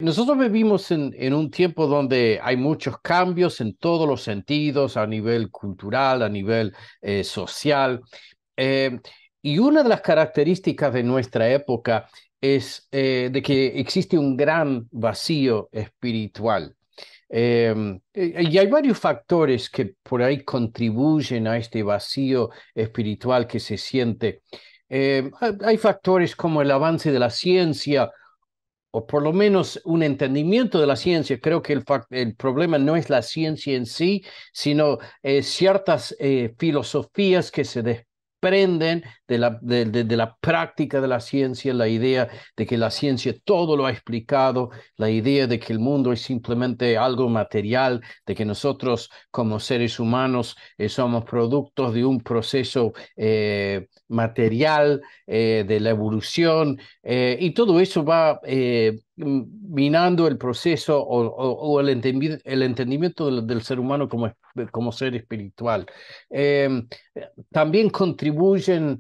nosotros vivimos en un tiempo donde hay muchos cambios en todos los sentidos, a nivel cultural, a nivel social. Eh, y una de las características de nuestra época es de que existe un gran vacío espiritual. Y hay varios factores que por ahí contribuyen a este vacío espiritual que se siente. Hay factores como el avance de la ciencia, o por lo menos un entendimiento de la ciencia. Creo que el problema no es la ciencia en sí, sino ciertas filosofías que se desprenden de la práctica de la ciencia, la idea de que la ciencia todo lo ha explicado, la idea de que el mundo es simplemente algo material, de que nosotros como seres humanos somos productos de un proceso material, de la evolución, y todo eso va minando el proceso o el entendimiento del ser humano como ser espiritual. Eh, También contribuye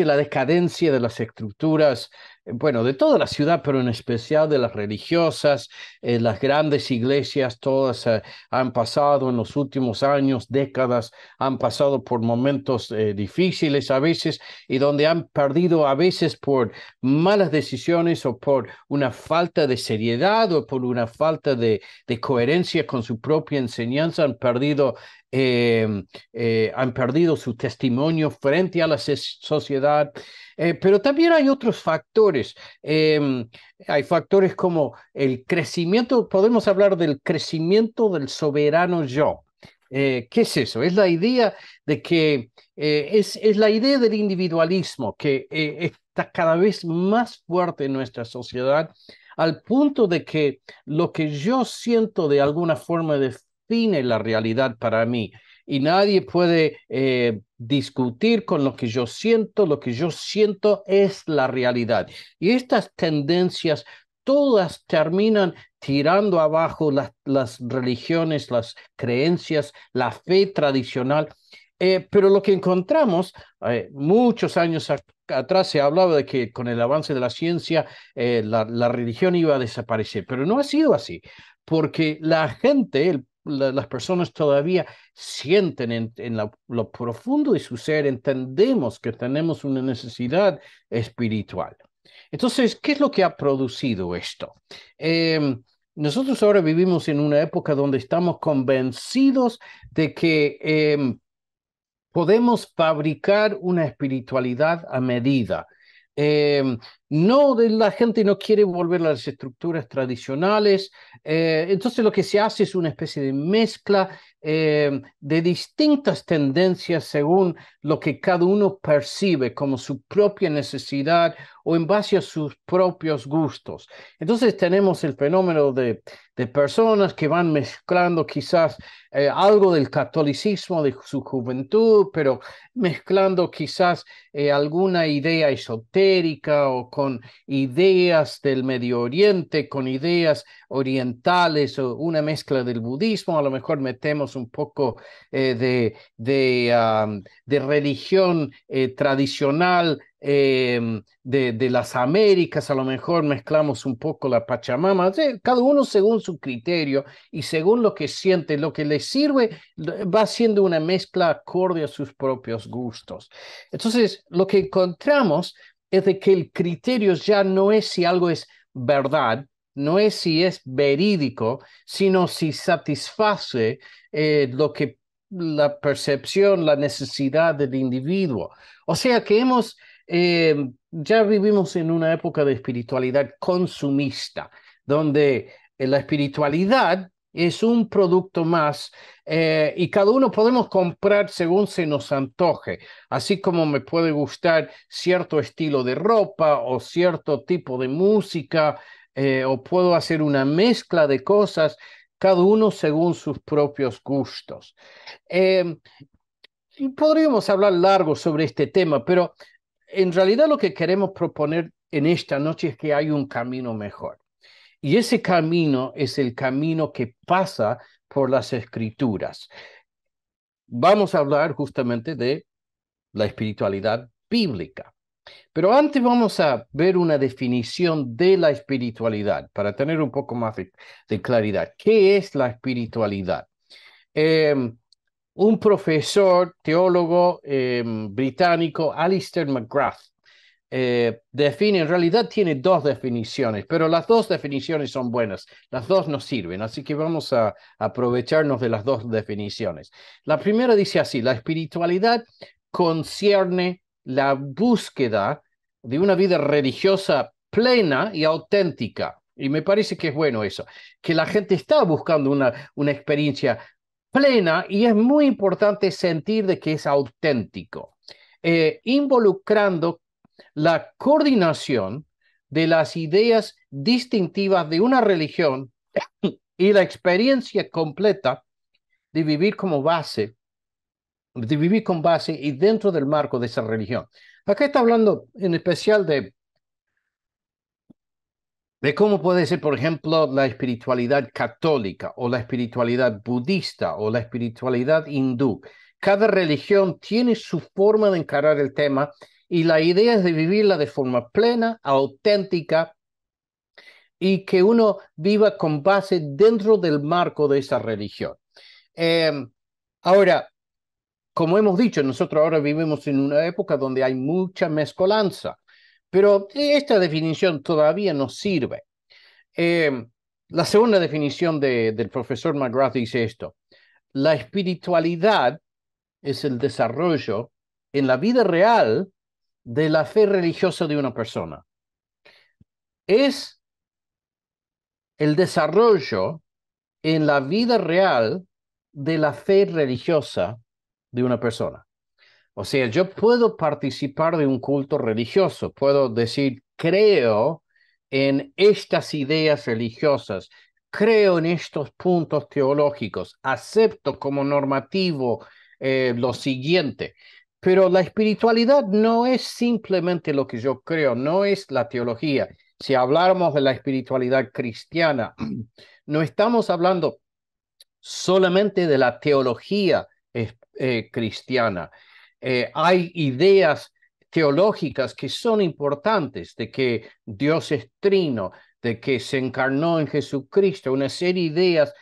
la decadencia de las estructuras, bueno, de toda la ciudad, pero en especial de las religiosas. Las grandes iglesias, todas han pasado en los últimos años, décadas, han pasado por momentos difíciles a veces, y donde han perdido a veces por malas decisiones o por una falta de seriedad o por una falta de coherencia con su propia enseñanza, han perdido su testimonio frente a la sociedad. Pero también hay otros factores. Hay factores como el crecimiento, podemos hablar del crecimiento del soberano yo. ¿Qué es eso? Es la idea de que es la idea del individualismo que está cada vez más fuerte en nuestra sociedad, al punto de que lo que yo siento de alguna forma define la realidad para mí. Y nadie puede discutir con lo que yo siento es la realidad. Y estas tendencias todas terminan tirando abajo las religiones, las creencias, la fe tradicional. Pero lo que encontramos, muchos años atrás se hablaba de que con el avance de la ciencia la religión iba a desaparecer, pero no ha sido así, porque la gente, las personas todavía sienten en lo profundo de su ser, entendemos que tenemos una necesidad espiritual. Entonces, ¿qué es lo que ha producido esto? Nosotros ahora vivimos en una época donde estamos convencidos de que podemos fabricar una espiritualidad a medida. Eh, no, la gente no quiere volver a las estructuras tradicionales. Entonces lo que se hace es una especie de mezcla de distintas tendencias según lo que cada uno percibe como su propia necesidad o en base a sus propios gustos. Entonces tenemos el fenómeno de personas que van mezclando quizás algo del catolicismo de su juventud, pero mezclando quizás alguna idea esotérica o con ideas del Medio Oriente, con ideas orientales o una mezcla del budismo. A lo mejor metemos un poco de religión tradicional de las Américas. A lo mejor mezclamos un poco la Pachamama. Sí, cada uno según su criterio y según lo que siente, lo que le sirve, va siendo una mezcla acorde a sus propios gustos. Entonces, lo que encontramos es de que el criterio ya no es si algo es verdad, no es si es verídico, sino si satisface lo que la percepción, la necesidad del individuo. O sea que ya vivimos en una época de espiritualidad consumista, donde la espiritualidad es un producto más y cada uno podemos comprar según se nos antoje, así como me puede gustar cierto estilo de ropa o cierto tipo de música, o puedo hacer una mezcla de cosas, cada uno según sus propios gustos. Eh, y podríamos hablar largo sobre este tema, pero en realidad lo que queremos proponer en esta noche es que hay un camino mejor. Y ese camino es el camino que pasa por las escrituras. Vamos a hablar justamente de la espiritualidad bíblica. Pero antes vamos a ver una definición de la espiritualidad para tener un poco más de claridad. ¿Qué es la espiritualidad? Eh, un profesor teólogo británico, Alistair McGrath, define, en realidad tiene dos definiciones, pero las dos definiciones son buenas, las dos nos sirven, así que vamos a aprovecharnos de las dos definiciones. La primera dice así: la espiritualidad concierne la búsqueda de una vida religiosa plena y auténtica. Y me parece que es bueno eso, que la gente está buscando una experiencia plena y es muy importante sentir de que es auténtico, involucrando la coordinación de las ideas distintivas de una religión y la experiencia completa de vivir como base, de vivir con base y dentro del marco de esa religión. Acá está hablando en especial de cómo puede ser, por ejemplo, la espiritualidad católica o la espiritualidad budista o la espiritualidad hindú. Cada religión tiene su forma de encarar el tema y la idea es de vivirla de forma plena, auténtica y que uno viva con base dentro del marco de esa religión. Eh, ahora, como hemos dicho, nosotros ahora vivimos en una época donde hay mucha mezcolanza, pero esta definición todavía nos sirve. Eh, la segunda definición del profesor McGrath dice esto: la espiritualidad es el desarrollo en la vida real de la fe religiosa de una persona. Es el desarrollo en la vida real de la fe religiosa de una persona. O sea, yo puedo participar de un culto religioso, puedo decir, creo en estas ideas religiosas, creo en estos puntos teológicos, acepto como normativo lo siguiente. Pero la espiritualidad no es simplemente lo que yo creo, no es la teología. Si habláramos de la espiritualidad cristiana, no estamos hablando solamente de la teología cristiana. Hay ideas teológicas que son importantes, de que Dios es trino, de que se encarnó en Jesucristo, una serie de ideas,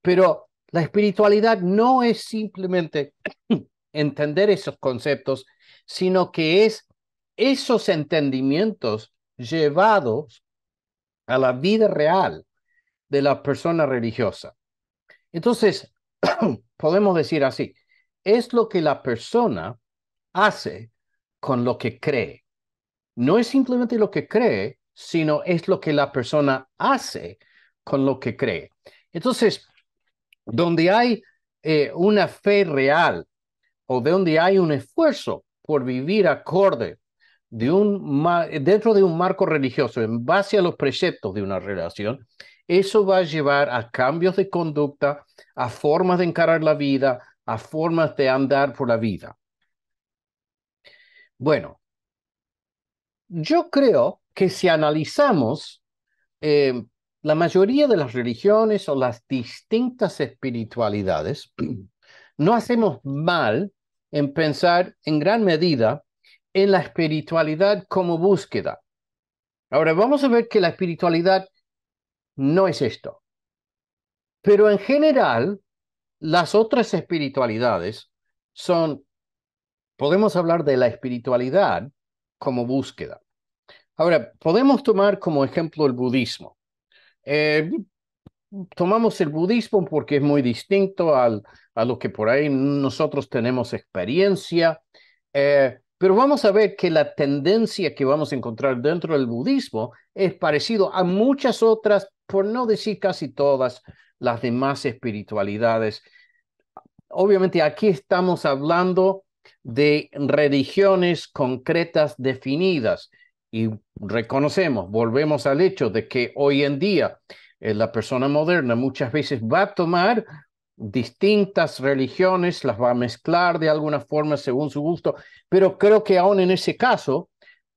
pero la espiritualidad no es simplemente entender esos conceptos, sino que es esos entendimientos llevados a la vida real de la persona religiosa. Entonces, podemos decir así: es lo que la persona hace con lo que cree. No es simplemente lo que cree, sino es lo que la persona hace con lo que cree. Entonces, donde hay una fe real o donde hay un esfuerzo por vivir acorde dentro de un marco religioso, en base a los preceptos de una relación, eso va a llevar a cambios de conducta, a formas de encarar la vida, a formas de andar por la vida. Bueno, yo creo que si analizamos eh, la mayoría de las religiones o las distintas espiritualidades, no hacemos mal en pensar en gran medida en la espiritualidad como búsqueda. Ahora vamos a ver que la espiritualidad no es esto, pero en general las otras espiritualidades son, podemos hablar de la espiritualidad como búsqueda. Ahora, podemos tomar como ejemplo el budismo. Eh, Tomamos el budismo porque es muy distinto a lo que por ahí nosotros tenemos experiencia, pero vamos a ver que la tendencia que vamos a encontrar dentro del budismo es parecido a muchas otras, por no decir casi todas, las demás espiritualidades. Obviamente aquí estamos hablando de religiones concretas definidas y reconocemos, volvemos al hecho de que hoy en día la persona moderna muchas veces va a tomar distintas religiones, las va a mezclar de alguna forma según su gusto, pero creo que aún en ese caso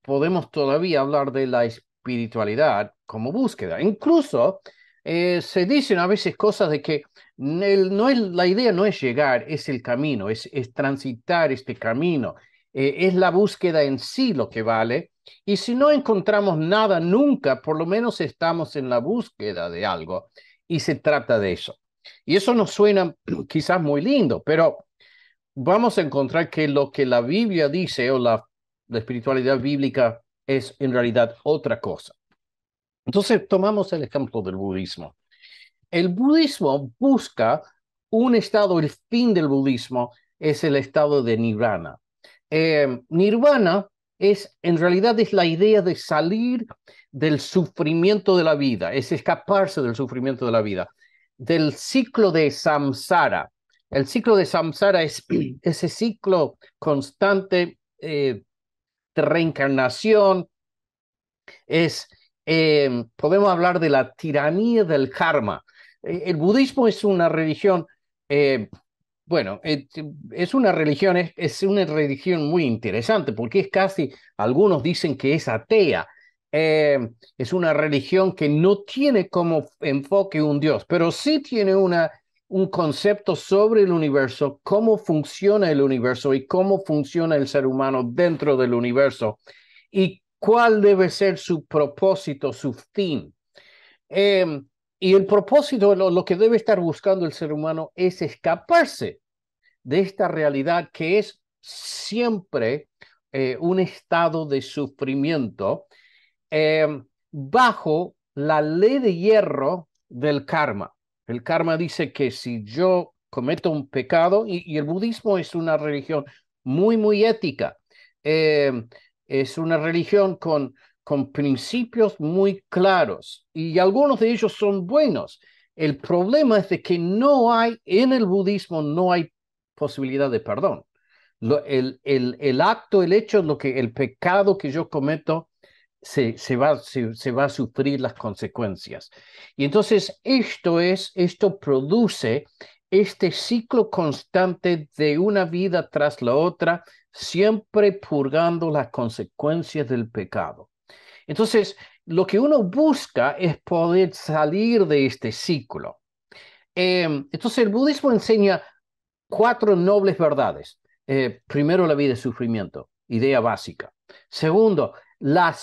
podemos todavía hablar de la espiritualidad como búsqueda. Incluso se dicen a veces cosas de que no es, la idea no es llegar, es el camino, es transitar este camino, Es la búsqueda en sí lo que vale. Y si no encontramos nada nunca, por lo menos estamos en la búsqueda de algo. Y se trata de eso. Y eso nos suena quizás muy lindo, pero vamos a encontrar que lo que la Biblia dice o la espiritualidad bíblica es en realidad otra cosa. Entonces, tomamos el ejemplo del budismo. El budismo busca un estado, el fin del budismo es el estado de nirvana. Nirvana en realidad es la idea de salir del sufrimiento de la vida, es escaparse del sufrimiento de la vida, del ciclo de samsara. El ciclo de samsara es ese ciclo constante de reencarnación, podemos hablar de la tiranía del karma. El budismo es una religión, eh, bueno, es una religión, es una religión muy interesante porque es casi, algunos dicen que es atea. Es una religión que no tiene como enfoque un Dios, pero sí tiene un concepto sobre el universo, cómo funciona el universo y cómo funciona el ser humano dentro del universo y cuál debe ser su propósito, su fin. Eh, y el propósito, lo que debe estar buscando el ser humano es escaparse de esta realidad que es siempre un estado de sufrimiento bajo la ley de hierro del karma. El karma dice que si yo cometo un pecado, y el budismo es una religión muy, muy ética, eh, es una religión con principios muy claros y algunos de ellos son buenos. El problema es de que no hay, en el budismo no hay posibilidad de perdón. El acto, el hecho, el pecado que yo cometo, se va a sufrir las consecuencias. Y entonces esto produce este ciclo constante de una vida tras la otra, siempre purgando las consecuencias del pecado. Entonces, lo que uno busca es poder salir de este ciclo. Entonces, el budismo enseña cuatro nobles verdades. Primero, la vida es sufrimiento, idea básica. Segundo, la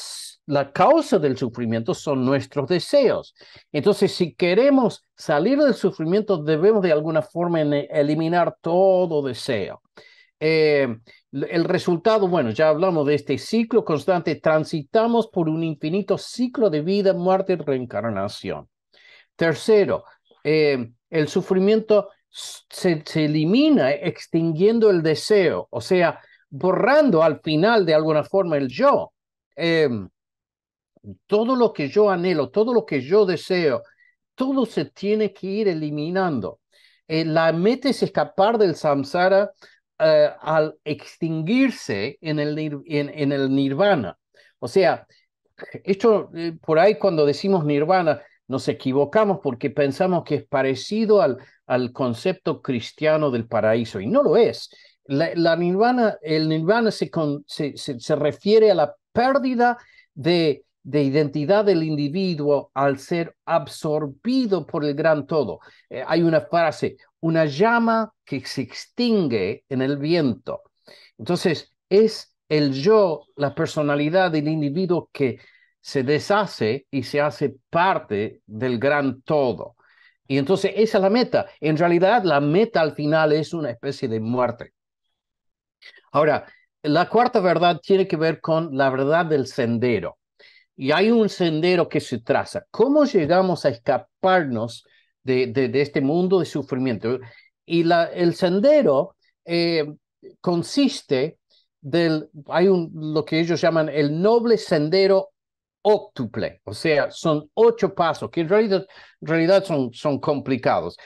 causa del sufrimiento son nuestros deseos. Entonces, si queremos salir del sufrimiento, debemos de alguna forma eliminar todo deseo. Eh, el resultado, bueno, ya hablamos de este ciclo constante, transitamos por un infinito ciclo de vida, muerte y reencarnación. Tercero, el sufrimiento se elimina extinguiendo el deseo, o sea, borrando al final de alguna forma el yo. Eh, Todo lo que yo anhelo, todo lo que yo deseo, todo se tiene que ir eliminando. La meta es escapar del samsara al extinguirse en el nirvana. O sea, esto por ahí cuando decimos nirvana nos equivocamos porque pensamos que es parecido al concepto cristiano del paraíso y no lo es. El nirvana se refiere a la pérdida de identidad del individuo al ser absorbido por el gran todo. Hay una frase, una llama que se extingue en el viento. Entonces, es el yo, la personalidad del individuo que se deshace y se hace parte del gran todo. Y entonces esa es la meta. En realidad, la meta al final es una especie de muerte. Ahora, la cuarta verdad tiene que ver con la verdad del sendero. Y hay un sendero que se traza. ¿Cómo llegamos a escaparnos de este mundo de sufrimiento? Y el sendero eh, consiste lo que ellos llaman el noble sendero óctuple, o sea, son 8 pasos que en realidad son complicados.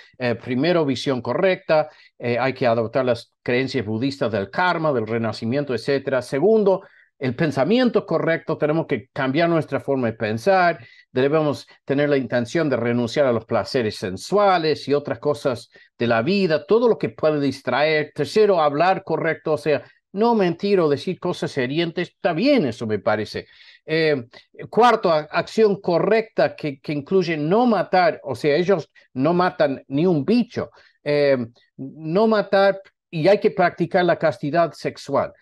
Primero, visión correcta, hay que adoptar las creencias budistas del karma, del renacimiento, etcétera. Segundo, el pensamiento correcto, tenemos que cambiar nuestra forma de pensar, debemos tener la intención de renunciar a los placeres sensuales y otras cosas de la vida, todo lo que puede distraer. Tercero, hablar correcto, o sea, no mentir o decir cosas hirientes, está bien, eso me parece. Eh, Cuarto, acción correcta que incluye no matar, o sea, ellos no matan ni un bicho. No matar y hay que practicar la castidad sexual.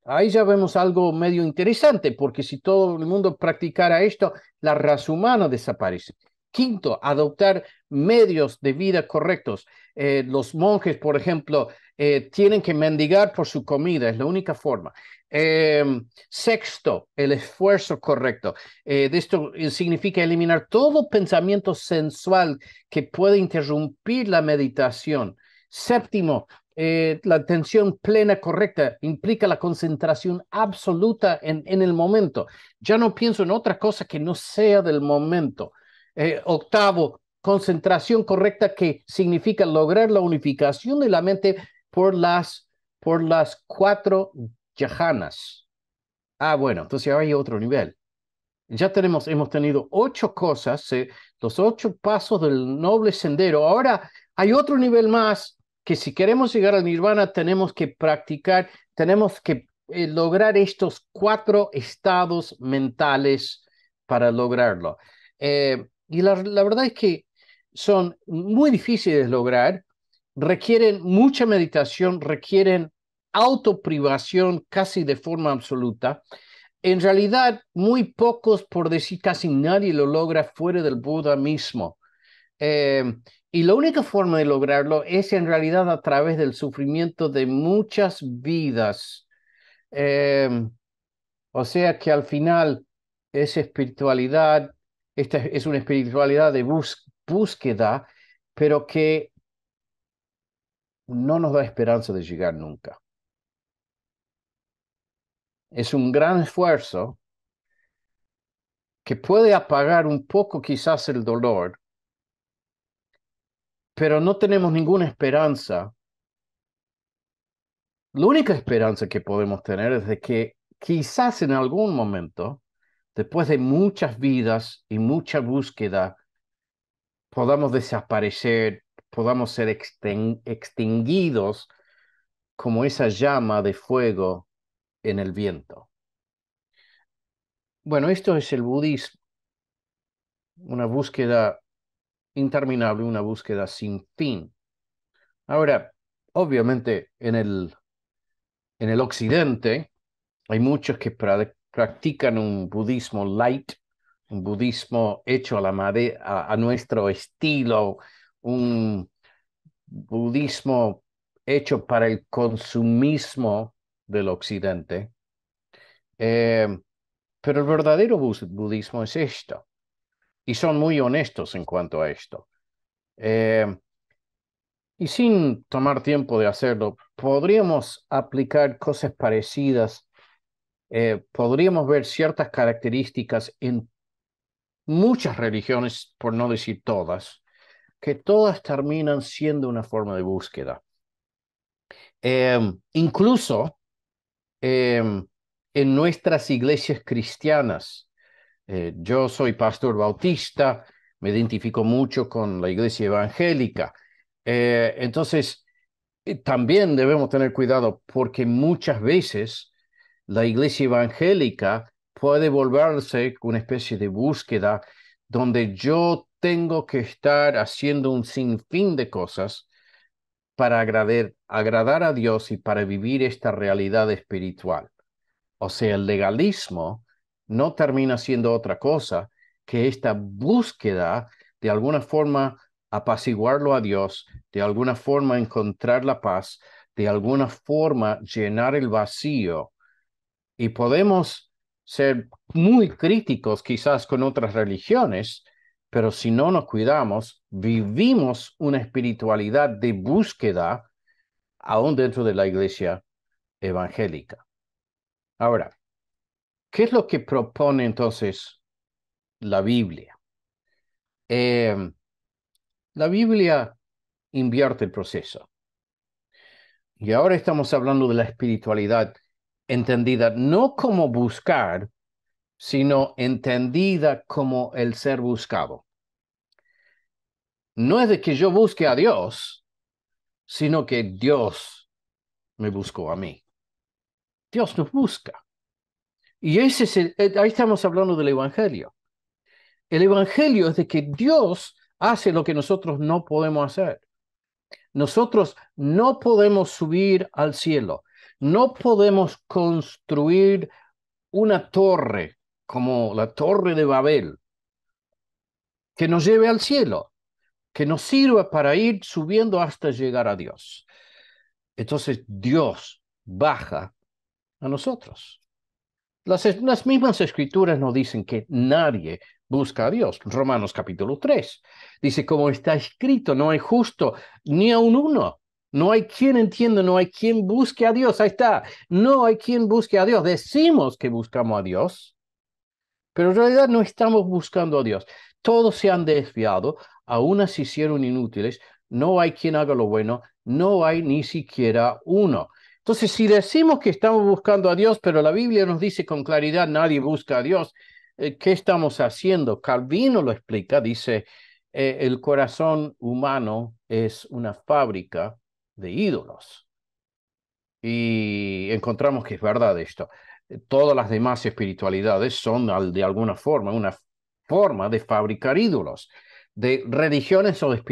Ahí ya vemos algo medio interesante, porque si todo el mundo practicara esto, la raza humana desaparece. Quinto, adoptar medios de vida correctos. Los monjes, por ejemplo, tienen que mendigar por su comida, es la única forma. Sexto, el esfuerzo correcto. De esto significa eliminar todo pensamiento sensual que puede interrumpir la meditación. Séptimo, la atención plena correcta implica la concentración absoluta en el momento. Ya no pienso en otra cosa que no sea del momento. Octavo, concentración correcta que significa lograr la unificación de la mente por las cuatro yahanas. Bueno, entonces ahora hay otro nivel. Ya hemos tenido 8 cosas, los 8 pasos del noble sendero. Ahora hay otro nivel más que si queremos llegar al nirvana tenemos que practicar, tenemos que lograr estos 4 estados mentales para lograrlo. Y la verdad es que son muy difíciles de lograr, requieren mucha meditación, requieren autoprivación casi de forma absoluta. En realidad, muy pocos, por decir casi nadie, lo logra fuera del Buda mismo. Eh, y la única forma de lograrlo es en realidad a través del sufrimiento de muchas vidas. Eh, o sea que al final es espiritualidad, esta es una espiritualidad de búsqueda, pero que no nos da esperanza de llegar nunca. Es un gran esfuerzo que puede apagar un poco quizás el dolor, pero no tenemos ninguna esperanza. La única esperanza que podemos tener es de que quizás en algún momento, después de muchas vidas y mucha búsqueda, podamos desaparecer, podamos ser extinguidos como esa llama de fuego en el viento. Bueno, esto es el budismo, una búsqueda interminable, una búsqueda sin fin. Ahora, obviamente, en el occidente hay muchos que practican un budismo light, un budismo hecho a nuestro estilo, un budismo hecho para el consumismo del occidente. Eh, pero el verdadero budismo es esto, y son muy honestos en cuanto a esto. Eh, y sin tomar tiempo de hacerlo, podríamos aplicar cosas parecidas. Podríamos ver ciertas características en muchas religiones, por no decir todas, que todas terminan siendo una forma de búsqueda. Incluso en nuestras iglesias cristianas, yo soy pastor bautista, me identifico mucho con la iglesia evangélica. Entonces, también debemos tener cuidado porque muchas veces la iglesia evangélica puede volverse una especie de búsqueda donde yo tengo que estar haciendo un sinfín de cosas para agradar a Dios y para vivir esta realidad espiritual. O sea, el legalismo no termina siendo otra cosa que esta búsqueda de alguna forma apaciguarlo a Dios, de alguna forma encontrar la paz, de alguna forma llenar el vacío. Y podemos ser muy críticos quizás con otras religiones, pero si no nos cuidamos, vivimos una espiritualidad de búsqueda aún dentro de la iglesia evangélica. Ahora, ¿qué es lo que propone entonces la Biblia? Eh, la Biblia invierte el proceso. Y ahora estamos hablando de la espiritualidad entendida no como buscar, sino entendida como el ser buscado. No es de que yo busque a Dios, sino que Dios me buscó a mí. Dios nos busca. Y ahí estamos hablando del Evangelio. El Evangelio es de que Dios hace lo que nosotros no podemos hacer. Nosotros no podemos subir al cielo, no podemos construir una torre como la Torre de Babel que nos lleve al cielo, que nos sirva para ir subiendo hasta llegar a Dios. Entonces Dios baja a nosotros. Las mismas escrituras nos dicen que nadie busca a Dios. Romanos capítulo 3 dice, como está escrito, no hay justo ni a un uno. No hay quien entienda, no hay quien busque a Dios. Ahí está. No hay quien busque a Dios. Decimos que buscamos a Dios, pero en realidad no estamos buscando a Dios. Todos se han desviado, aún se hicieron inútiles. No hay quien haga lo bueno, no hay ni siquiera uno. Entonces, si decimos que estamos buscando a Dios, pero la Biblia nos dice con claridad, nadie busca a Dios, ¿qué estamos haciendo? Calvino lo explica, dice, el corazón humano es una fábrica de ídolos. Y encontramos que es verdad esto. Todas las demás espiritualidades son de alguna forma una forma de fabricar ídolos, de religiones o de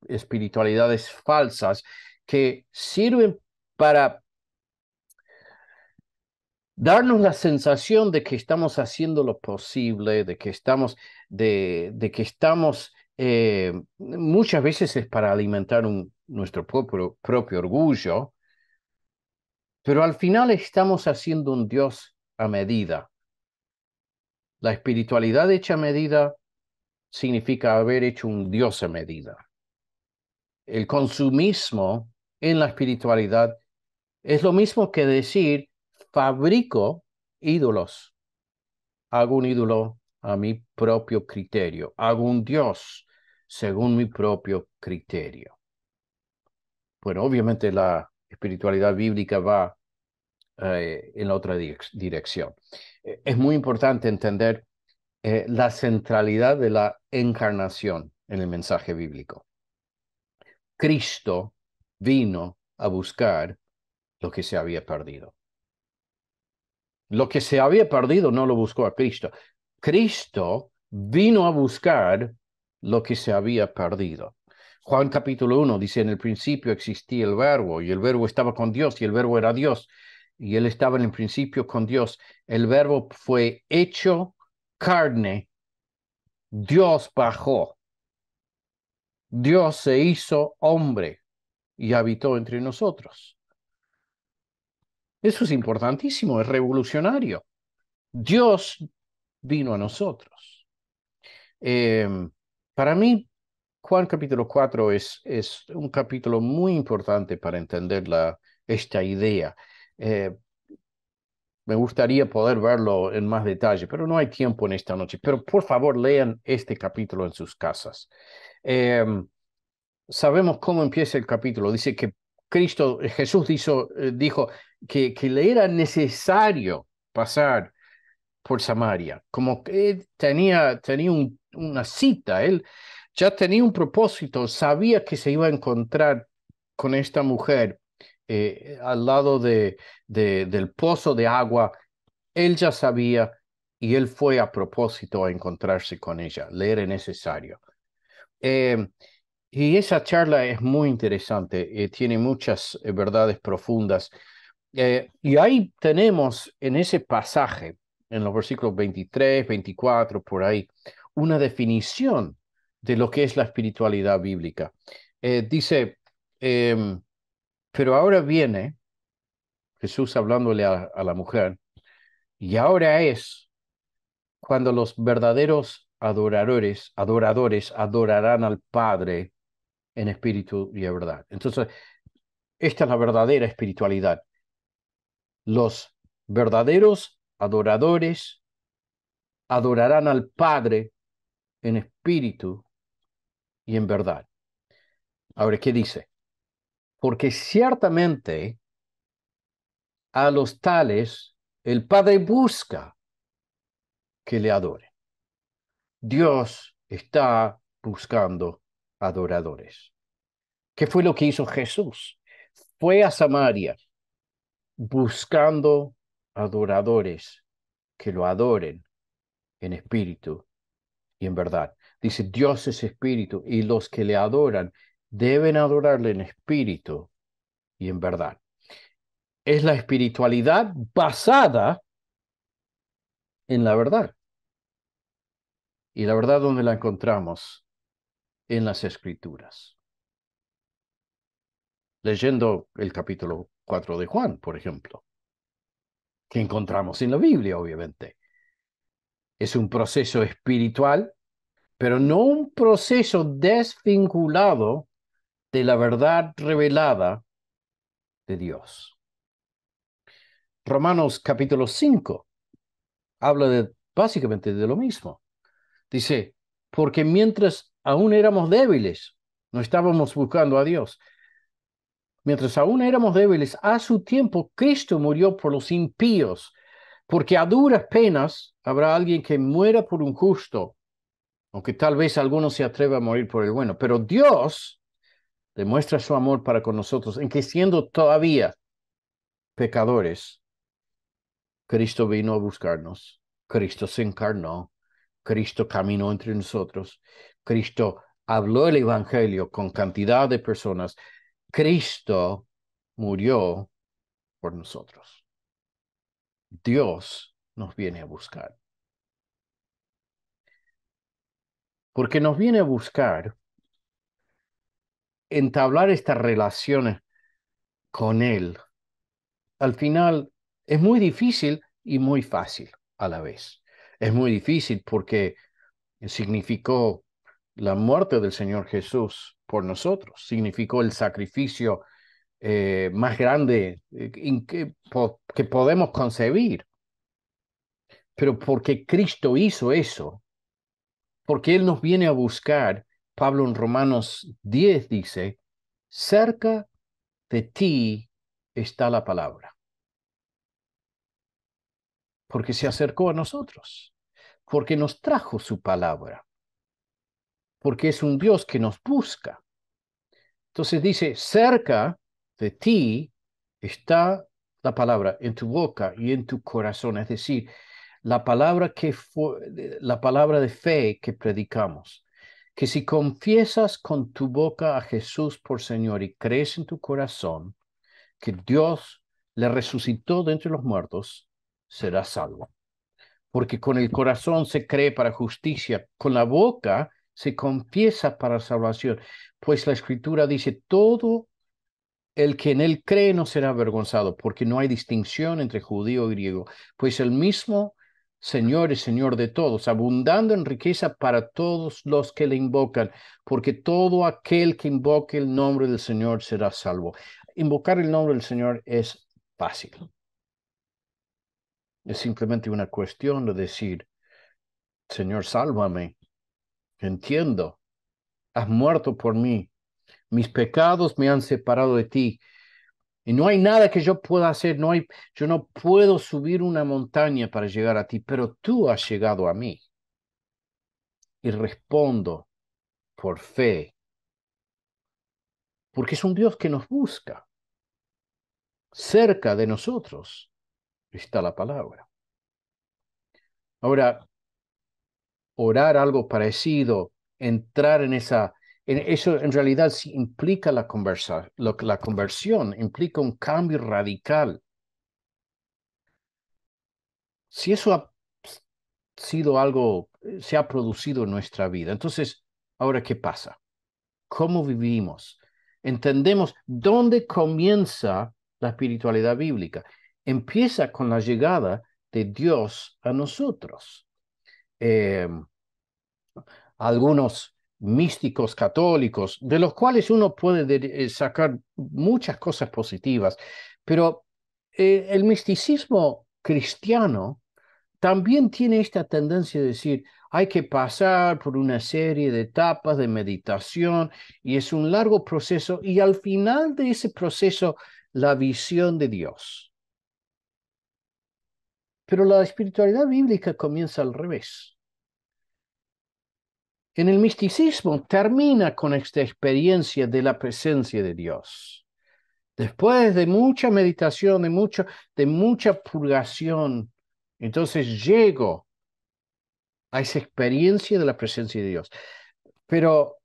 espiritualidades falsas que sirven para darnos la sensación de que estamos haciendo lo posible, de que estamos, muchas veces es para alimentar nuestro propio orgullo, pero al final estamos haciendo un Dios a medida. La espiritualidad hecha a medida significa haber hecho un Dios a medida. El consumismo en la espiritualidad es lo mismo que decir, fabrico ídolos. Hago un ídolo a mi propio criterio. Hago un Dios según mi propio criterio. Bueno, obviamente la espiritualidad bíblica va en la otra dirección. Es muy importante entender la centralidad de la encarnación en el mensaje bíblico. Cristo vino a buscar lo que se había perdido. Lo que se había perdido no lo buscó a Cristo. Cristo vino a buscar lo que se había perdido. Juan capítulo 1 dice, en el principio existía el verbo y el verbo estaba con Dios y el verbo era Dios y él estaba en el principio con Dios. El verbo fue hecho carne. Dios bajó. Dios se hizo hombre y habitó entre nosotros. Eso es importantísimo, es revolucionario. Dios vino a nosotros. Eh, para mí, Juan capítulo 4 es un capítulo muy importante para entender esta idea. Eh, Me gustaría poder verlo en más detalle, pero no hay tiempo en esta noche. Pero por favor, lean este capítulo en sus casas. Eh, Sabemos cómo empieza el capítulo. Dice que Jesús dijo que le era necesario pasar por Samaria, como que él tenía una cita, él ya tenía un propósito, sabía que se iba a encontrar con esta mujer al lado del pozo de agua, él ya sabía y él fue a propósito a encontrarse con ella, le era necesario. Eh, y esa charla es muy interesante, tiene muchas verdades profundas. Y ahí tenemos en ese pasaje, en los versículos 23, 24, por ahí, una definición de lo que es la espiritualidad bíblica. Dice, em, pero ahora viene Jesús hablándole a la mujer, y ahora es cuando los verdaderos adoradores adorarán al Padre en espíritu y en verdad. Entonces, esta es la verdadera espiritualidad. Los verdaderos adoradores adorarán al Padre en espíritu y en verdad. Ahora, ¿qué dice? Porque ciertamente a los tales el Padre busca que le adoren. Dios está buscando adoradores. ¿Qué fue lo que hizo Jesús? Fue a Samaria buscando adoradores que lo adoren en espíritu y en verdad. Dice, Dios es espíritu y los que le adoran deben adorarle en espíritu y en verdad. Es la espiritualidad basada en la verdad. Y la verdad, ¿dónde la encontramos? En las Escrituras. Leyendo el capítulo 4 de Juan, por ejemplo, que encontramos en la Biblia, obviamente. Es un proceso espiritual, pero no un proceso desvinculado de la verdad revelada de Dios. Romanos capítulo 5 habla básicamente de lo mismo. Dice, porque mientras aún éramos débiles, no estábamos buscando a Dios. Mientras aún éramos débiles, a su tiempo Cristo murió por los impíos, porque a duras penas habrá alguien que muera por un justo, aunque tal vez alguno se atreva a morir por el bueno. Pero Dios demuestra su amor para con nosotros en que siendo todavía pecadores, Cristo vino a buscarnos, Cristo se encarnó, Cristo caminó entre nosotros, Cristo habló el Evangelio con cantidad de personas, Cristo murió por nosotros. Dios nos viene a buscar. Porque nos viene a buscar entablar estas relaciones con Él. Al final es muy difícil y muy fácil a la vez. Es muy difícil porque significó la muerte del Señor Jesús por nosotros, significó el sacrificio más grande que podemos concebir. Pero porque Cristo hizo eso, porque Él nos viene a buscar, Pablo en Romanos 10 dice, cerca de ti está la palabra, porque se acercó a nosotros, porque nos trajo su palabra, porque es un Dios que nos busca. Entonces dice, cerca de ti está la palabra en tu boca y en tu corazón, es decir, la palabra la palabra de fe que predicamos, que si confiesas con tu boca a Jesús por Señor y crees en tu corazón que Dios le resucitó de entre los muertos, serás salvo. Porque con el corazón se cree para justicia, con la boca se confiesa para salvación. Pues la Escritura dice, todo el que en él cree no será avergonzado, porque no hay distinción entre judío y griego, pues el mismo Señor es Señor de todos, abundando en riqueza para todos los que le invocan, porque todo aquel que invoque el nombre del Señor será salvo. Invocar el nombre del Señor es fácil. Es simplemente una cuestión de decir, Señor, sálvame. Entiendo, has muerto por mí. Mis pecados me han separado de ti. Y no hay nada que yo pueda hacer, yo no puedo subir una montaña para llegar a ti, pero tú has llegado a mí. Y respondo por fe, porque es un Dios que nos busca. Cerca de nosotros está la palabra. Ahora, orar algo parecido, entrar en eso en realidad sí implica la conversión, implica un cambio radical. Si eso ha sido algo, se ha producido en nuestra vida, entonces, ahora, ¿qué pasa? ¿Cómo vivimos? Entendemos dónde comienza la espiritualidad bíblica. Empieza con la llegada de Dios a nosotros. Eh, Algunos místicos católicos, de los cuales uno puede sacar muchas cosas positivas, pero el misticismo cristiano también tiene esta tendencia de decir, hay que pasar por una serie de etapas de meditación y es un largo proceso y al final de ese proceso, la visión de Dios. Pero la espiritualidad bíblica comienza al revés. En el misticismo termina con esta experiencia de la presencia de Dios. Después de mucha meditación, de mucha purgación, entonces llego a esa experiencia de la presencia de Dios. Pero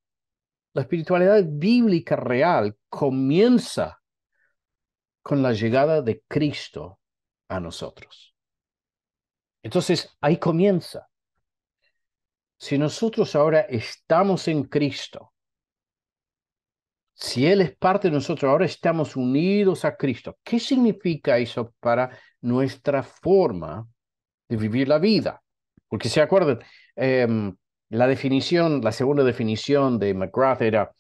La espiritualidad bíblica real comienza con la llegada de Cristo a nosotros. Entonces, ahí comienza. Si nosotros ahora estamos en Cristo, si Él es parte de nosotros, ahora estamos unidos a Cristo, ¿qué significa eso para nuestra forma de vivir la vida? Porque se acuerdan, la definición, la segunda definición de McGrath era,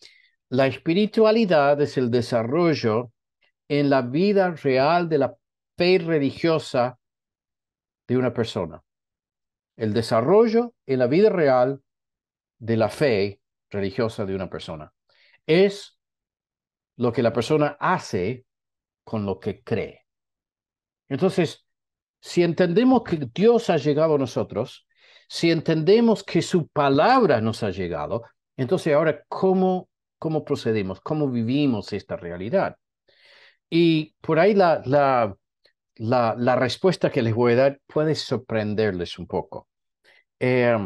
la espiritualidad es el desarrollo en la vida real de la fe religiosa de una persona. El desarrollo en la vida real de la fe religiosa de una persona. Es lo que la persona hace con lo que cree. Entonces, si entendemos que Dios ha llegado a nosotros, si entendemos que su palabra nos ha llegado, entonces ahora, ¿cómo procedemos? ¿Cómo vivimos esta realidad? Y por ahí la respuesta que les voy a dar puede sorprenderles un poco. Eh,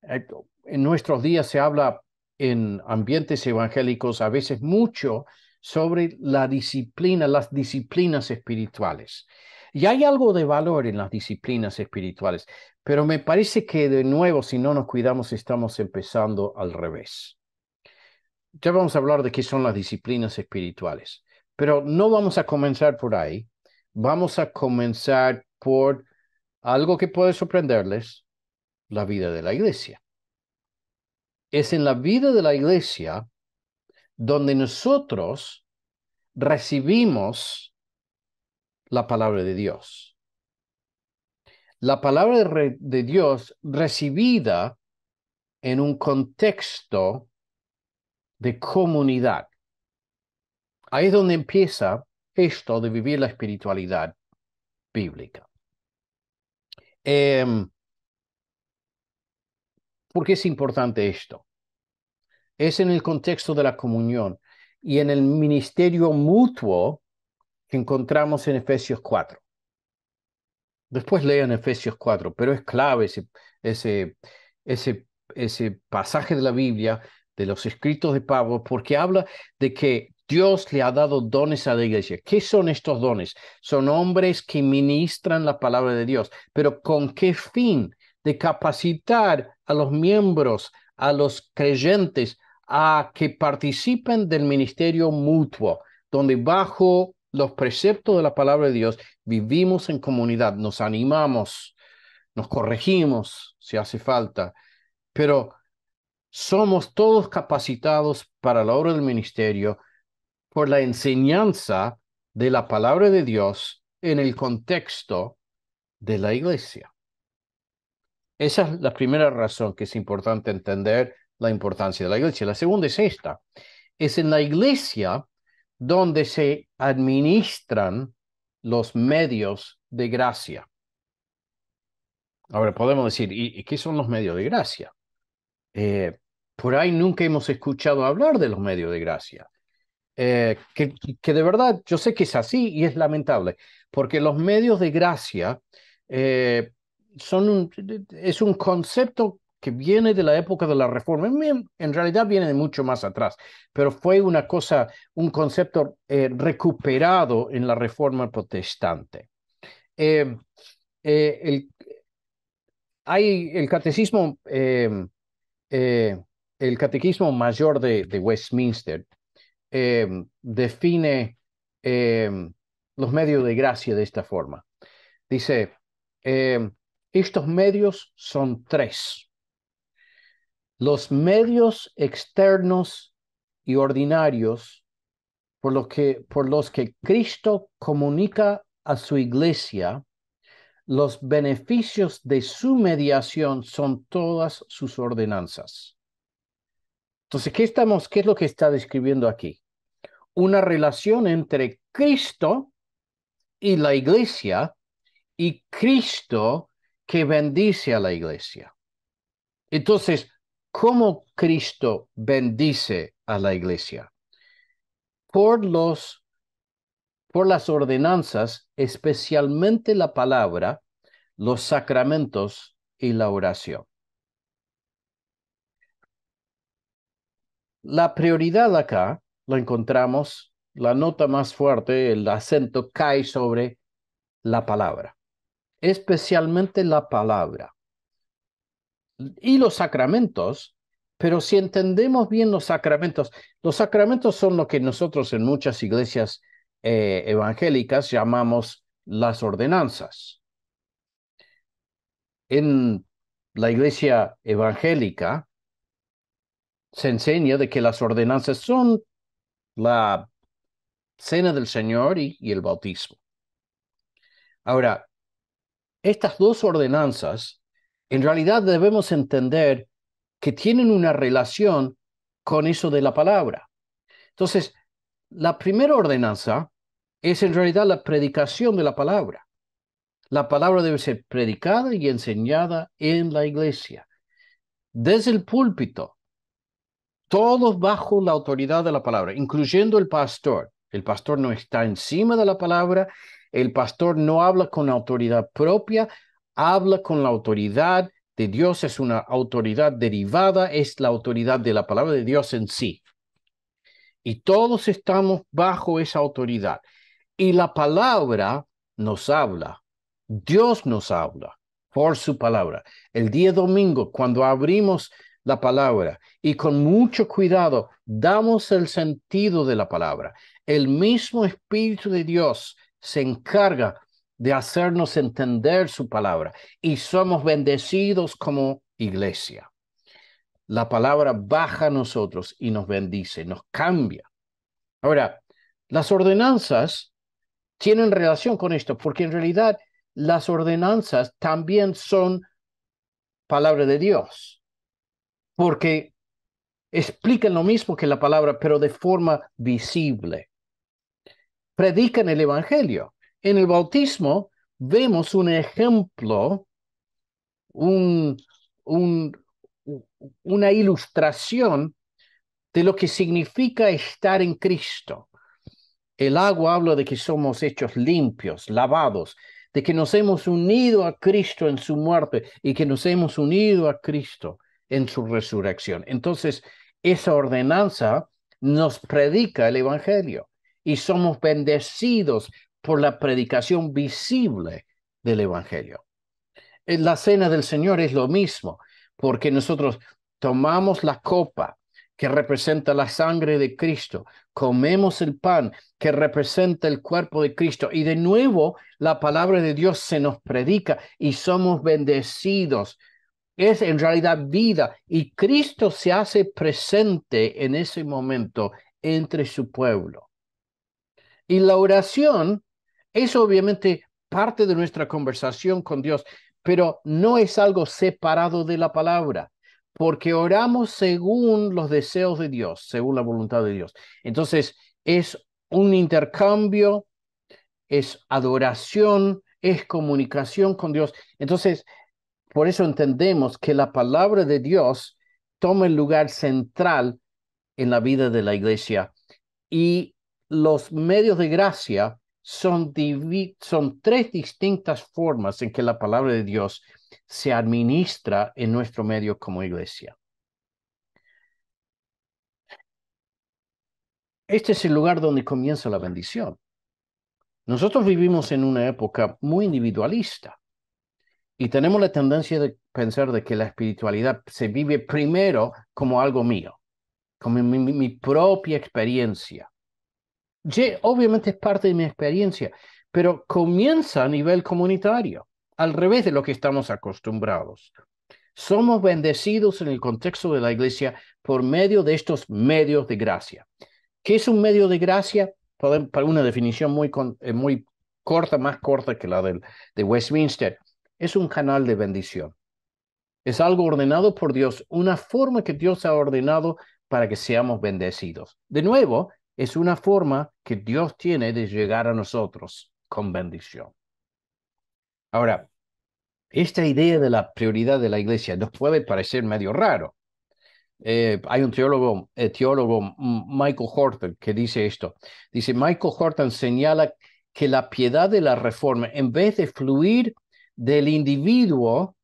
en nuestros días se habla en ambientes evangélicos a veces mucho sobre la disciplina, las disciplinas espirituales. Y hay algo de valor en las disciplinas espirituales, pero me parece que de nuevo, si no nos cuidamos, estamos empezando al revés. Ya vamos a hablar de qué son las disciplinas espirituales, pero no vamos a comenzar por ahí. Vamos a comenzar por algo que puede sorprenderles, la vida de la iglesia. Es en la vida de la iglesia donde nosotros recibimos la palabra de Dios. La palabra de Dios recibida en un contexto de comunidad. Ahí es donde empieza esto de vivir la espiritualidad bíblica. ¿Por qué es importante esto? Es en el contexto de la comunión y en el ministerio mutuo que encontramos en Efesios 4. Después lean Efesios 4, pero es clave ese, ese, ese pasaje de la Biblia, de los escritos de Pablo, porque habla de que Dios le ha dado dones a la iglesia. ¿Qué son estos dones? Son hombres que ministran la palabra de Dios, pero ¿con qué fin? De capacitar a los miembros, a los creyentes, a que participen del ministerio mutuo, donde bajo los preceptos de la palabra de Dios vivimos en comunidad, nos animamos, nos corregimos si hace falta, pero somos todos capacitados para la obra del ministerio por la enseñanza de la palabra de Dios en el contexto de la iglesia. Esa es la primera razón que es importante entender la importancia de la iglesia. La segunda es esta. Es en la iglesia donde se administran los medios de gracia. Ahora podemos decir, ¿y qué son los medios de gracia? Eh, por ahí nunca hemos escuchado hablar de los medios de gracia. Que de verdad yo sé que es así y es lamentable, porque los medios de gracia eh, es un concepto que viene de la época de la Reforma. En realidad viene de mucho más atrás, pero fue una cosa, un concepto recuperado en la Reforma protestante. Eh, el, hay eh, el catequismo mayor de Westminster define los medios de gracia de esta forma. Dice, estos medios son tres. Los medios externos y ordinarios por los que Cristo comunica a su iglesia los beneficios de su mediación son todas sus ordenanzas. Entonces, ¿qué es lo que está describiendo aquí? Una relación entre Cristo y la iglesia y Cristo que bendice a la iglesia. Entonces, ¿cómo Cristo bendice a la iglesia? Por las ordenanzas, especialmente la palabra, los sacramentos y la oración. La prioridad acá la encontramos, la nota más fuerte, el acento cae sobre la palabra, especialmente la palabra y los sacramentos. Pero si entendemos bien los sacramentos son lo que nosotros en muchas iglesias evangélicas llamamos las ordenanzas. En la iglesia evangélica se enseña de que las ordenanzas son la cena del Señor y el bautismo. Ahora, estas dos ordenanzas, en realidad debemos entender que tienen una relación con eso de la palabra. Entonces, la primera ordenanza es en realidad la predicación de la palabra. La palabra debe ser predicada y enseñada en la iglesia, desde el púlpito, todos bajo la autoridad de la palabra, incluyendo el pastor. El pastor no está encima de la palabra, el pastor no habla con autoridad propia, habla con la autoridad de Dios, es una autoridad derivada, es la autoridad de la palabra de Dios en sí. Y todos estamos bajo esa autoridad. Y la palabra nos habla, Dios nos habla por su palabra. El día domingo, cuando abrimos la palabra y con mucho cuidado damos el sentido de la palabra, el mismo Espíritu de Dios se encarga de hacernos entender su palabra y somos bendecidos como iglesia. La palabra baja a nosotros y nos bendice, nos cambia. Ahora, las ordenanzas tienen relación con esto, porque en realidad las ordenanzas también son palabra de Dios, porque explican lo mismo que la palabra, pero de forma visible. Predican el Evangelio. En el bautismo vemos un ejemplo, un, un, una ilustración de lo que significa estar en Cristo. El agua habla de que somos hechos limpios, lavados, de que nos hemos unido a Cristo en su muerte y que nos hemos unido a Cristo en su resurrección. Entonces, esa ordenanza nos predica el Evangelio y somos bendecidos por la predicación visible del Evangelio. En la cena del Señor es lo mismo, porque nosotros tomamos la copa que representa la sangre de Cristo, comemos el pan que representa el cuerpo de Cristo y de nuevo la palabra de Dios se nos predica y somos bendecidos. Es en realidad vida y Cristo se hace presente en ese momento entre su pueblo. Y la oración es obviamente parte de nuestra conversación con Dios, pero no es algo separado de la palabra, porque oramos según los deseos de Dios, según la voluntad de Dios. Entonces, es un intercambio, es adoración, es comunicación con Dios. Entonces, por eso entendemos que la palabra de Dios toma el lugar central en la vida de la iglesia y los medios de gracia son tres distintas formas en que la palabra de Dios se administra en nuestro medio como iglesia. Este es el lugar donde comienza la bendición. Nosotros vivimos en una época muy individualista y tenemos la tendencia de pensar de que la espiritualidad se vive primero como algo mío, como mi propia experiencia. Obviamente es parte de mi experiencia, pero comienza a nivel comunitario, al revés de lo que estamos acostumbrados. Somos bendecidos en el contexto de la iglesia por medio de estos medios de gracia. ¿Qué es un medio de gracia? Para una definición muy corta, más corta que la de Westminster, es un canal de bendición. Es algo ordenado por Dios, una forma que Dios ha ordenado para que seamos bendecidos. De nuevo, es una forma que Dios tiene de llegar a nosotros con bendición. Ahora, esta idea de la prioridad de la iglesia nos puede parecer medio raro. Hay un teólogo, Michael Horton, que dice esto. Dice, Michael Horton señala que la piedad de la reforma, en vez de fluir del individuo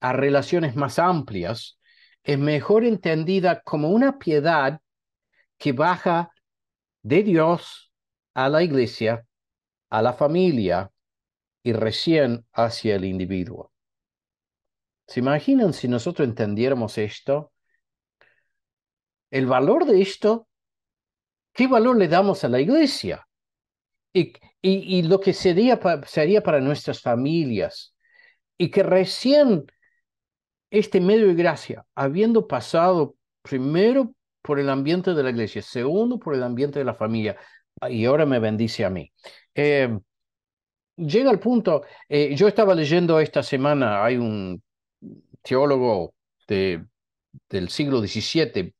a relaciones más amplias, es mejor entendida como una piedad que baja de Dios a la iglesia, a la familia y recién hacia el individuo. ¿Se imaginan si nosotros entendiéramos esto? El valor de esto, ¿qué valor le damos a la iglesia? Y, y lo que sería para nuestras familias. Y que recién este medio de gracia, habiendo pasado primero por el ambiente de la iglesia, segundo por el ambiente de la familia, y ahora me bendice a mí. Llega al punto, yo estaba leyendo esta semana, hay un teólogo de, del siglo XVII,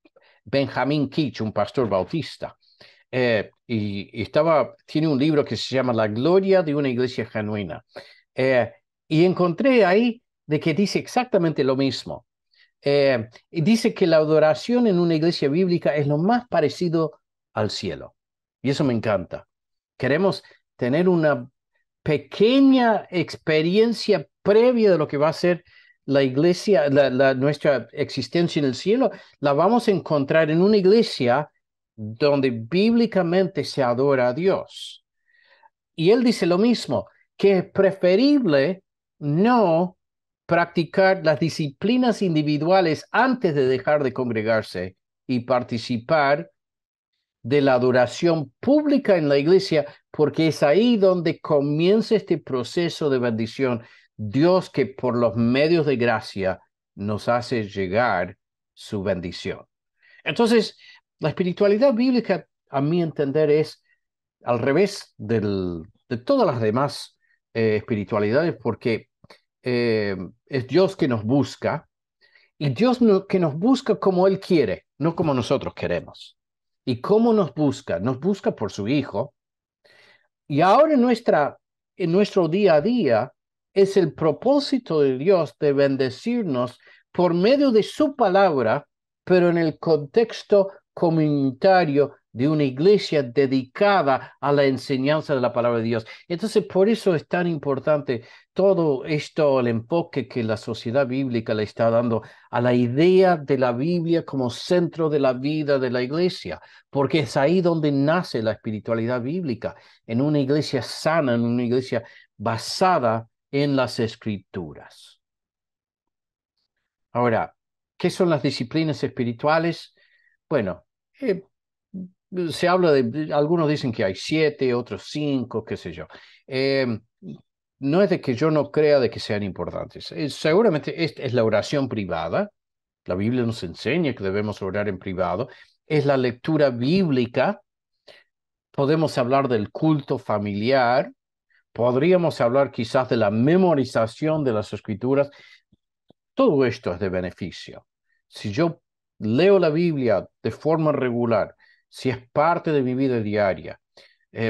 Benjamin Keach, un pastor bautista, tiene un libro que se llama La gloria de una iglesia genuina. Y encontré ahí de que dice exactamente lo mismo. Y dice que la adoración en una iglesia bíblica es lo más parecido al cielo. Y eso me encanta. Queremos tener una pequeña experiencia previa de lo que va a ser la iglesia, nuestra existencia en el cielo. La vamos a encontrar en una iglesia donde bíblicamente se adora a Dios. Y él dice lo mismo, que es preferible no practicar las disciplinas individuales antes de dejar de congregarse y participar de la adoración pública en la iglesia, porque es ahí donde comienza este proceso de bendición. Dios que por los medios de gracia nos hace llegar su bendición. Entonces, la espiritualidad bíblica, a mi entender, es al revés de todas las demás espiritualidades, porque es Dios que nos busca y Dios que nos busca como Él quiere, no como nosotros queremos. ¿Y cómo nos busca? Nos busca por su Hijo. Y ahora en nuestro día a día es el propósito de Dios de bendecirnos por medio de su palabra, pero en el contexto comunitario de una iglesia dedicada a la enseñanza de la palabra de Dios. Entonces, por eso es tan importante todo esto, el enfoque que la sociedad bíblica le está dando a la idea de la Biblia como centro de la vida de la iglesia, porque es ahí donde nace la espiritualidad bíblica, en una iglesia sana, en una iglesia basada en las escrituras. Ahora, ¿qué son las disciplinas espirituales? Bueno, se habla algunos dicen que hay 7, otros 5, qué sé yo. Eh, no es de que yo no crea de que sean importantes. Seguramente esta es la oración privada. La Biblia nos enseña que debemos orar en privado. Es la lectura bíblica. Podemos hablar del culto familiar. Podríamos hablar quizás de la memorización de las escrituras. Todo esto es de beneficio. Si yo leo la Biblia de forma regular, si es parte de mi vida diaria,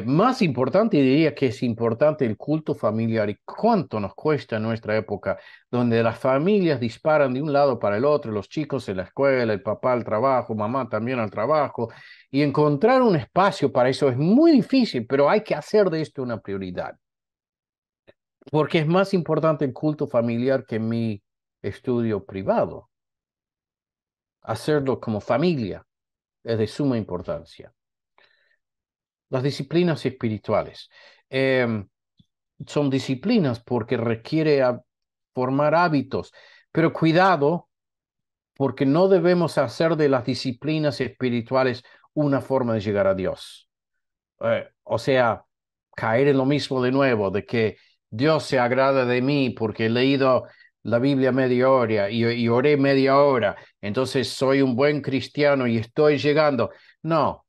más importante diría que es importante el culto familiar y cuánto nos cuesta en nuestra época, donde las familias disparan de un lado para el otro, los chicos en la escuela, el papá al trabajo, mamá también al trabajo, y encontrar un espacio para eso es muy difícil, pero hay que hacer de esto una prioridad. Porque es más importante el culto familiar que mi estudio privado. Hacerlo como familia es de suma importancia. Las disciplinas espirituales son disciplinas porque requiere formar hábitos, pero cuidado porque no debemos hacer de las disciplinas espirituales una forma de llegar a Dios. O sea, caer en lo mismo de nuevo, de que Dios se agrada de mí porque he leído la Biblia media hora y oré media hora, entonces soy un buen cristiano y estoy llegando. No,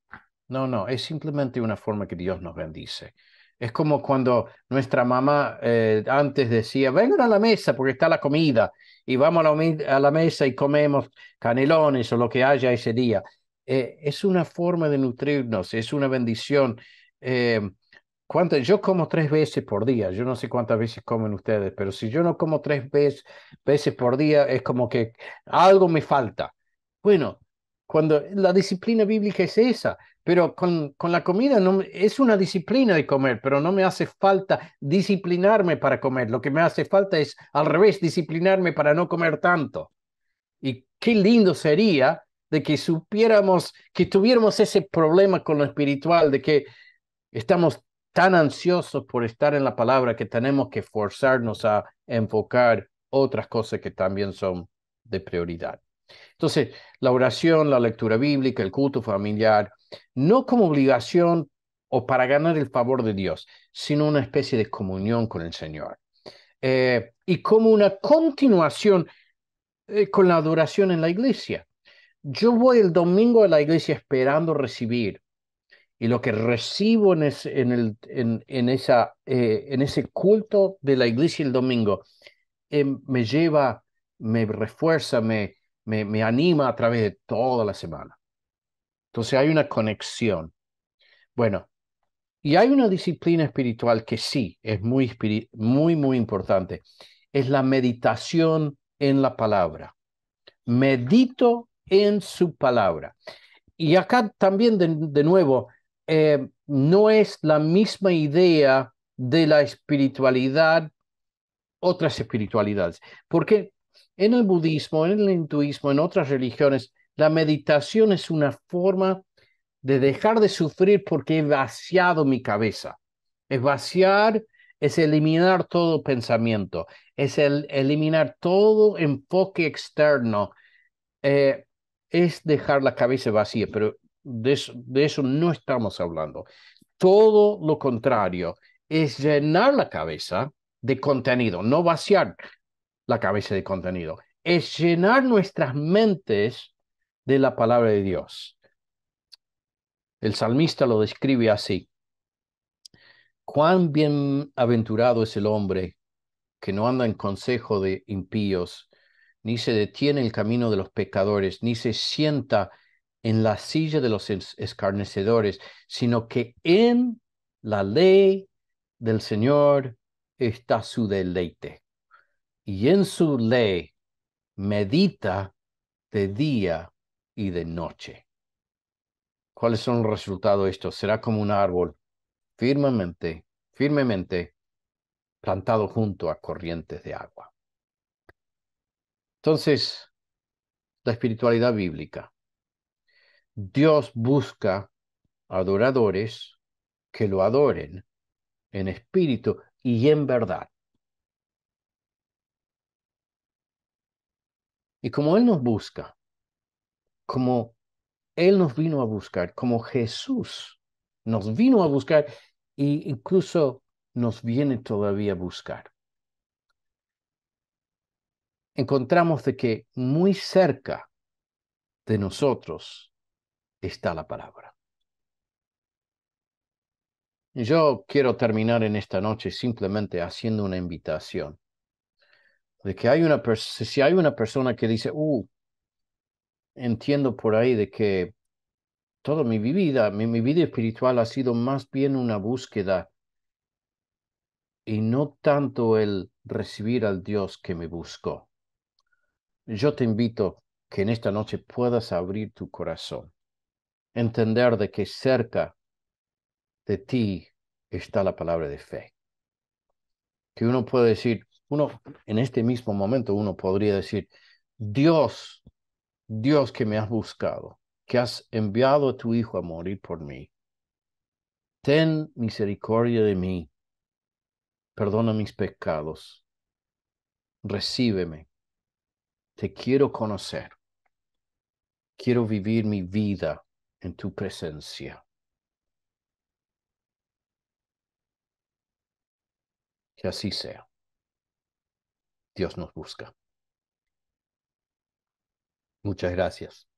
no, no, es simplemente una forma que Dios nos bendice. Es como cuando nuestra mamá antes decía, vengan a la mesa porque está la comida y vamos a la mesa y comemos canelones o lo que haya ese día. Es una forma de nutrirnos, es una bendición. Eh, yo como 3 veces por día, yo no sé cuántas veces comen ustedes, pero si yo no como veces por día, es como que algo me falta. Bueno, cuando la disciplina bíblica es esa, pero con la comida no, es una disciplina de comer, pero no me hace falta disciplinarme para comer. Lo que me hace falta es al revés, disciplinarme para no comer tanto. Y qué lindo sería de que supiéramos, que tuviéramos ese problema con lo espiritual, de que estamos tan ansiosos por estar en la palabra que tenemos que forzarnos a enfocar otras cosas que también son de prioridad. Entonces, la oración, la lectura bíblica, el culto familiar, no como obligación o para ganar el favor de Dios, sino una especie de comunión con el Señor. Y como una continuación con la adoración en la iglesia. Yo voy el domingo a la iglesia esperando recibir, y lo que recibo en ese culto de la iglesia el domingo me lleva, me refuerza, me anima a través de toda la semana. Entonces hay una conexión. Bueno, y hay una disciplina espiritual que sí es muy importante. Es la meditación en la palabra. Medito en su palabra. Y acá también, de nuevo, no es la misma idea de la espiritualidad, otras espiritualidades, porque en el budismo, en el hinduismo, en otras religiones, la meditación es una forma de dejar de sufrir porque he vaciado mi cabeza. Es vaciar, es eliminar todo pensamiento, es eliminar todo enfoque externo, eh, es dejar la cabeza vacía, pero de eso no estamos hablando. Todo lo contrario, es llenar la cabeza de contenido, no vaciar la cabeza de contenido, es llenar nuestras mentes de la palabra de Dios. El salmista lo describe así: cuán bienaventurado es el hombre que no anda en consejo de impíos, ni se detiene en el camino de los pecadores, ni se sienta en la silla de los escarnecedores, sino que en la ley del Señor está su deleite, y en su ley medita de día y de noche. ¿Cuáles son los resultados de esto? Será como un árbol firmemente plantado junto a corrientes de agua. Entonces, la espiritualidad bíblica. Dios busca adoradores que lo adoren en espíritu y en verdad. Y como Él nos busca, como Él nos vino a buscar, como Jesús nos vino a buscar e incluso nos viene todavía a buscar, encontramos de que muy cerca de nosotros está la palabra. Yo quiero terminar en esta noche simplemente haciendo una invitación de que si hay una persona que dice, entiendo por ahí de que toda mi vida espiritual ha sido más bien una búsqueda y no tanto el recibir al Dios que me buscó. Yo te invito que en esta noche puedas abrir tu corazón, entender de que cerca de ti está la palabra de fe. Que uno puede decir, en este mismo momento uno podría decir, Dios, Dios que me has buscado, que has enviado a tu Hijo a morir por mí, ten misericordia de mí, perdona mis pecados, recíbeme, te quiero conocer, quiero vivir mi vida en tu presencia. Que así sea. Dios nos busca. Muchas gracias.